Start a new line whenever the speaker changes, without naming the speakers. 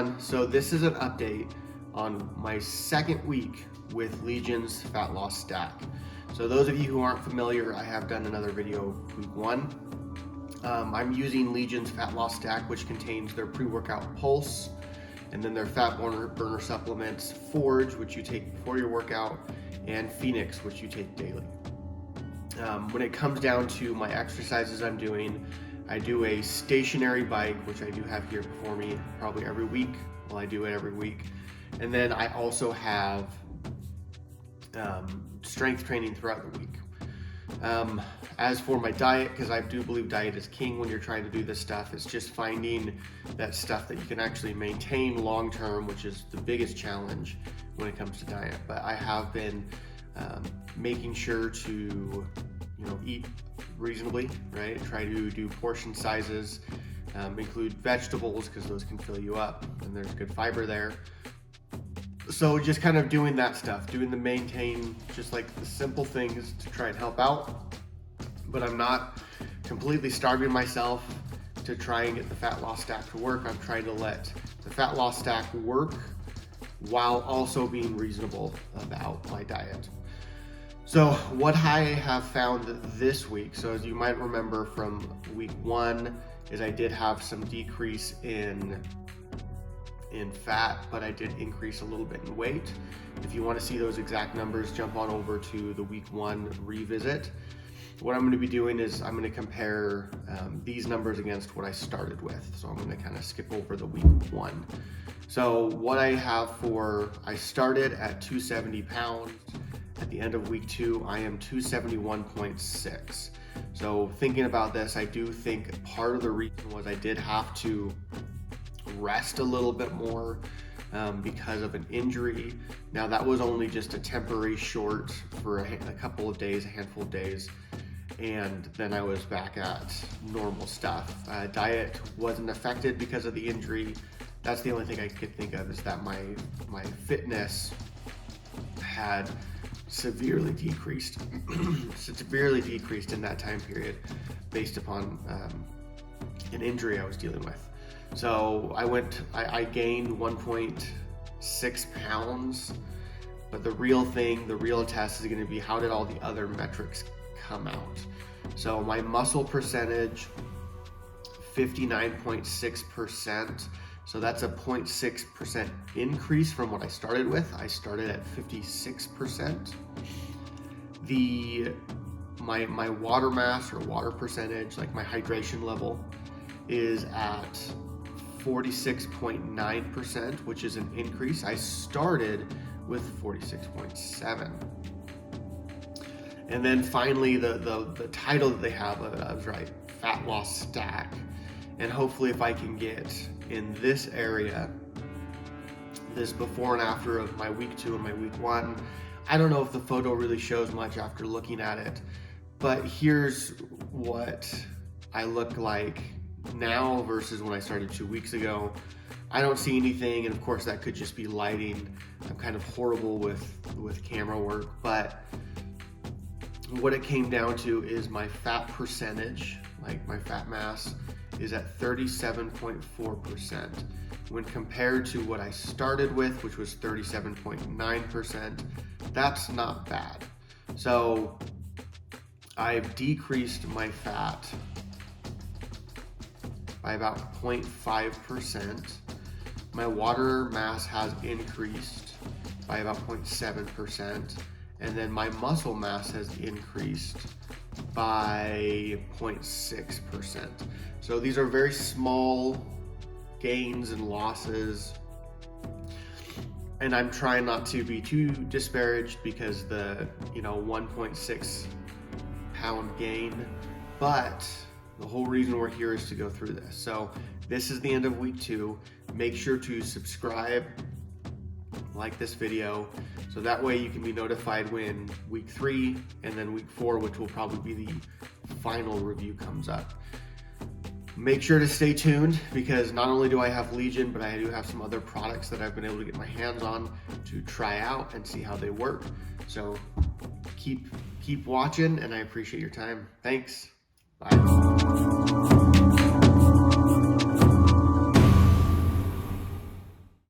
everyone. So this is an update on my second week with Legion's Fat Loss Stack. So those of you who aren't familiar, I have done another video week 1. I'm using Legion's Fat Loss Stack, which contains their pre-workout Pulse, and then their fat burner supplements, Forge, which you take before your workout, and Phoenix, which you take daily. When it comes down to my exercises I'm doing, I do a stationary bike, which I do have here before me probably every week. Well, I do it every week. And then I also have strength training throughout the week. As for my diet, because I do believe diet is king when you're trying to do this stuff, it's just finding that stuff that you can actually maintain long term, which is the biggest challenge when it comes to diet. But I have been making sure to eat reasonably, right? Try to do portion sizes, include vegetables because those can fill you up and there's good fiber there. So just kind of doing that stuff, doing the maintain, just like the simple things to try and help out. But I'm not completely starving myself to try and get the fat loss stack to work. I'm trying to let the fat loss stack work while also being reasonable about my diet. So what I have found this week, so as you might remember from week 1, is I did have some decrease in fat, but I did increase a little bit in weight. If you want to see those exact numbers, jump on over to the week 1 revisit. What I'm going to be doing is I'm going to compare these numbers against what I started with. So I'm going to kind of skip over the week 1. So what I have I started at 270 pounds. At the end of week 2, I am 271.6. So thinking about this, I do think part of the reason was I did have to rest a little bit more because of an injury. Now that was only just a temporary short for a couple of days, a handful of days, and then I was back at normal stuff. Diet wasn't affected because of the injury. That's the only thing I could think of, is that my fitness had severely decreased in that time period based upon an injury I was dealing with. So I gained 1.6 pounds, but the real test is going to be how did all the other metrics come out. So my muscle percentage, 59.6%. So that's a 0.6% increase from what I started with. I started at 56%. My water mass or water percentage, like my hydration level, is at 46.9%, which is an increase. I started with 46.7. And then finally, the title that they have, I was right, Fat Loss Stack. And hopefully if I can get in this area, this before and after of my week 2 and my week 1, I don't know if the photo really shows much after looking at it, but here's what I look like now versus when I started 2 weeks ago. I don't see anything, and of course that could just be lighting. I'm kind of horrible with camera work, but what it came down to is my fat percentage, like my fat mass, is at 37.4% when compared to what I started with, which was 37.9%. That's not bad. So I've decreased my fat by about 0.5%. My water mass has increased by about 0.7%. And then my muscle mass has increased by 0.6%. So these are very small gains and losses. And I'm trying not to be too disparaged because the 1.6 pound gain, but the whole reason we're here is to go through this. So this is the end of week 2. Make sure to subscribe, like this video, so that way you can be notified when week 3 and then week 4, which will probably be the final review, comes up. Make sure to stay tuned because not only do I have Legion, but I do have some other products that I've been able to get my hands on to try out and see how they work. So keep watching, and I appreciate your time. Thanks. Bye.